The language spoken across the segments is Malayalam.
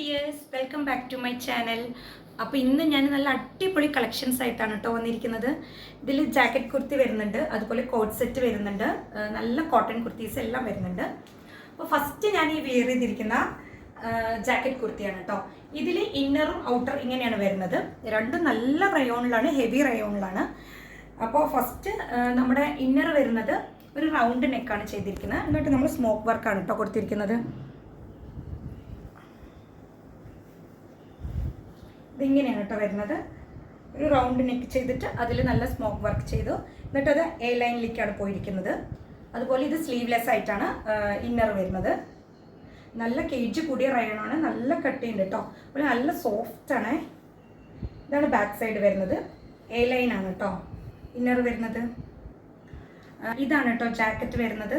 Dears, welcome back to my channel. അപ്പോൾ ഇന്ന് ഞാൻ നല്ല അടിപൊളി കളക്ഷൻസ് ആയിട്ടാണ് കേട്ടോ വന്നിരിക്കുന്നത്. ഇതിൽ ജാക്കറ്റ് കുർത്തി വരുന്നുണ്ട്, അതുപോലെ കോട്ട് സെറ്റ് വരുന്നുണ്ട്, നല്ല കോട്ടൺ കുർത്തീസ് എല്ലാം വരുന്നുണ്ട്. അപ്പോൾ ഫസ്റ്റ് ഞാൻ ഈ വെയർ ചെയ്തിരിക്കുന്ന ജാക്കറ്റ് കുർത്തിയാണ് കേട്ടോ. ഇതിൽ ഇന്നറും ഔട്ടർ ഇങ്ങനെയാണ് വരുന്നത്. രണ്ടും നല്ല റയോണിലാണ്, ഹെവി റയോണിലാണ്. അപ്പോൾ ഫസ്റ്റ് നമ്മുടെ ഇന്നർ വരുന്നത് ഒരു റൗണ്ട് നെക്കാണ് ചെയ്തിരിക്കുന്നത്. എന്നിട്ട് നമ്മൾ സ്മോക്ക് വർക്കാണ് കേട്ടോ കൊടുത്തിരിക്കുന്നത്. ഇതിങ്ങനെയാണ് കേട്ടോ വരുന്നത്. ഒരു റൗണ്ട് നെക്ക് ചെയ്തിട്ട് അതിൽ നല്ല സ്മോക്ക് വർക്ക് ചെയ്തു. എന്നിട്ട് അത് എ ലൈനിലേക്കാണ് പോയിരിക്കുന്നത്. അതുപോലെ ഇത് സ്ലീവ്ലെസ് ആയിട്ടാണ് ഇന്നർ വരുന്നത്. നല്ല കേജ് കൂടിയ റയോണാണ്, നല്ല കട്ടിയുണ്ട് കേട്ടോ. അതുപോലെ നല്ല സോഫ്റ്റ് ആണ്. ഇതാണ് ബാക്ക് സൈഡ് വരുന്നത്. എ ലൈനാണ് കേട്ടോ ഇന്നർ വരുന്നത്. ഇതാണ് കേട്ടോ ജാക്കറ്റ് വരുന്നത്.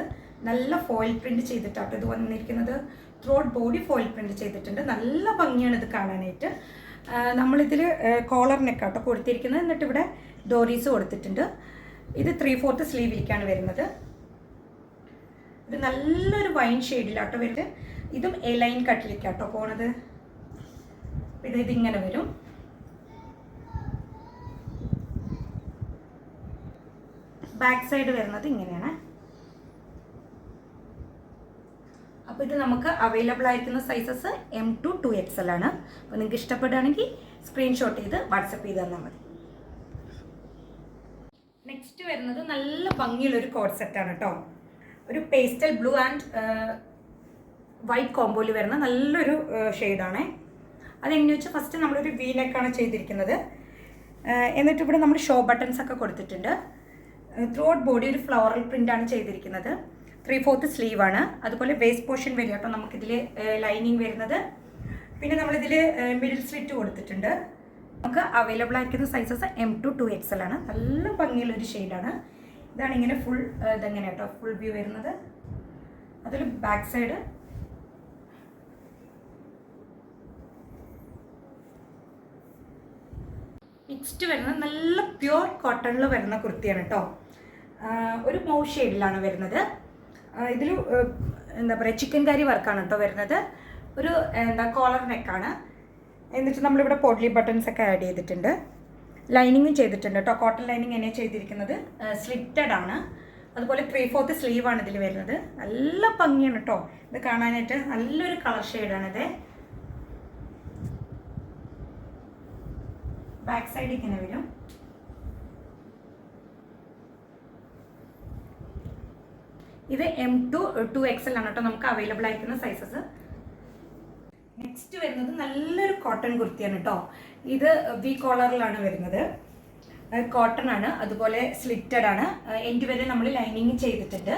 നല്ല ഫോയിൽ പ്രിന്റ് ചെയ്തിട്ടാട്ടോ ഇത് വന്നിരിക്കുന്നത്. ത്രോട്ട് ബോഡി ഫോയിൽ പ്രിന്റ് ചെയ്തിട്ടുണ്ട്. നല്ല ഭംഗിയാണ് ഇത് കാണാനായിട്ട്. നമ്മളിതിൽ കോളർ നെക്കാട്ടോ കൊടുത്തിരിക്കുന്നത്. എന്നിട്ട് ഇവിടെ ഡോറീസ് കൊടുത്തിട്ടുണ്ട്. ഇത് 3/4 സ്ലീവിലേക്കാണ് വരുന്നത്. ഇത് നല്ലൊരു വൈൻ ഷെയ്ഡിലാട്ടോ വരുന്നത്. ഇതും എ ലൈൻ കട്ടിലേക്കാട്ടോ പോണത്. ഇതിങ്ങനെ വരും. ബാക്ക് സൈഡ് വരുന്നത് ഇങ്ങനെയാണ്. അപ്പോൾ ഇത് നമുക്ക് അവൈലബിൾ ആയിരിക്കുന്ന സൈസസ് M to 2XL ആണ്. അപ്പോൾ നിങ്ങൾക്ക് ഇഷ്ടപ്പെടുകയാണെങ്കിൽ സ്ക്രീൻഷോട്ട് ചെയ്ത് വാട്സപ്പ് ചെയ്ത് തന്നാൽ മതി. നെക്സ്റ്റ് വരുന്നത് നല്ല ഭംഗിയുള്ളൊരു കോട്ട് സെറ്റാണ് കേട്ടോ. ഒരു പേസ്റ്റൽ ബ്ലൂ ആൻഡ് വൈറ്റ് കോമ്പോയിൽ വരുന്ന നല്ലൊരു ഷെയ്ഡാണ്. അതെങ്ങനെയാണെന്ന് വെച്ചാൽ ഫസ്റ്റ് നമ്മളൊരു വി നെക്കാണ് ചെയ്തിരിക്കുന്നത്. എന്നിട്ട് ഇവിടെ നമ്മൾ ഷോ ബട്ടൺസ് ഒക്കെ കൊടുത്തിട്ടുണ്ട്. ത്രോട്ട് ബോഡി ഒരു ഫ്ലോറൽ പ്രിൻ്റാണ് ചെയ്തിരിക്കുന്നത്. 3/4 സ്ലീവാണ്. അതുപോലെ വേസ്റ്റ് പോർഷൻ വരിക കേട്ടോ നമുക്കിതിൽ ലൈനിങ് വരുന്നത്. പിന്നെ നമ്മളിതിൽ മിഡിൽ സ്ലിറ്റ് കൊടുത്തിട്ടുണ്ട്. നമുക്ക് അവൈലബിൾ ആയിരിക്കുന്ന സൈസസ് M to 2XL ആണ്. നല്ല ഭംഗിയുള്ളൊരു ഷെയ്ഡാണ്. ഇതാണ് ഇങ്ങനെ ഫുൾ ഇതെങ്ങനെ കേട്ടോ ഫുൾ വ്യൂ വരുന്നത്. അതിൽ ബാക്ക് സൈഡ് നെക്സ്റ്റ് വരുന്നത് നല്ല പ്യുവർ കോട്ടണിൽ വരുന്ന കുർത്തിയാണ് കേട്ടോ. ഒരു മൗ ഷെയ്ഡിലാണ് വരുന്നത്. ഇതിൽ എന്താ പറയുക ചിക്കൻ കറി വർക്കാണ് കേട്ടോ വരുന്നത്. ഒരു കോളർ നെക്കാണ്. എന്നിട്ട് നമ്മളിവിടെ പോഡ്ലി ബട്ടൺസ് ഒക്കെ ആഡ് ചെയ്തിട്ടുണ്ട്. ലൈനിങ്ങും ചെയ്തിട്ടുണ്ട് കേട്ടോ. കോട്ടൺ ലൈനിങ് എങ്ങനെയാണ് ചെയ്തിരിക്കുന്നത്, സ്ലിറ്റഡ് ആണ്. അതുപോലെ 3/4 സ്ലീവാണ് ഇതിൽ വരുന്നത്. നല്ല ഭംഗിയാണ് കേട്ടോ ഇത് കാണാനായിട്ട്. നല്ലൊരു കളർ ഷെയ്ഡാണിത്. ബാക്ക് സൈഡ് ഇങ്ങനെ വരും. ഇത് M to 2XL ആണ് കേട്ടോ നമുക്ക് അവൈലബിൾ ആയിരിക്കുന്ന സൈസസ്. നെക്സ്റ്റ് വരുന്നത് നല്ലൊരു കോട്ടൺ കുർത്തിയാണ് കേട്ടോ. ഇത് വി കോളറിലാണ് വരുന്നത്. കോട്ടൺ ആണ്. അതുപോലെ സ്ലിറ്റഡ് ആണ്. എൻഡ് വരെ നമ്മൾ ലൈനിങ് ചെയ്തിട്ടുണ്ട്.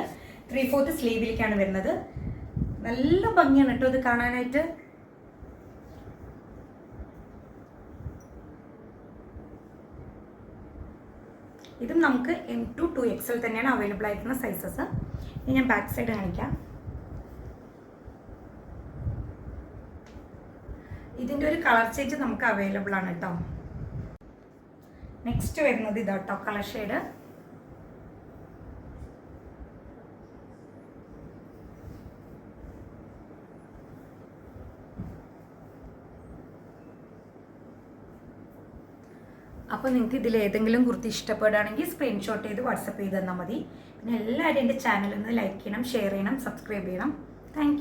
3/4 സ്ലീവിലേക്കാണ് വരുന്നത്. നല്ല ഭംഗിയാണ് കേട്ടോ ഇത് കാണാനായിട്ട്. ഇതും നമുക്ക് M to 2XL തന്നെയാണ് അവൈലബിൾ ആയിരിക്കുന്ന സൈസസ്. ഇനി ഞാൻ ബാക്ക് സൈഡ് കാണിക്കാം. ഇതിൻ്റെ ഒരു കളർ ചേഞ്ച് നമുക്ക് അവൈലബിൾ ആണ് കേട്ടോ. നെക്സ്റ്റ് വരുന്നത് ഇതാട്ടോ കളർ ഷെയ്ഡ്. അപ്പോൾ നിങ്ങൾക്ക് ഇതിൽ ഏതെങ്കിലും കുർത്തി ഇഷ്ടപ്പെടുകയാണെങ്കിൽ സ്ക്രീൻഷോട്ട് ചെയ്ത് വാട്സപ്പ് ചെയ്ത് തന്നാൽ മതി. പിന്നെ എല്ലാവരും എൻ്റെ ചാനൽ ഒന്ന് ലൈക്ക് ചെയ്യണം, ഷെയർ ചെയ്യണം, സബ്സ്ക്രൈബ് ചെയ്യണം. താങ്ക്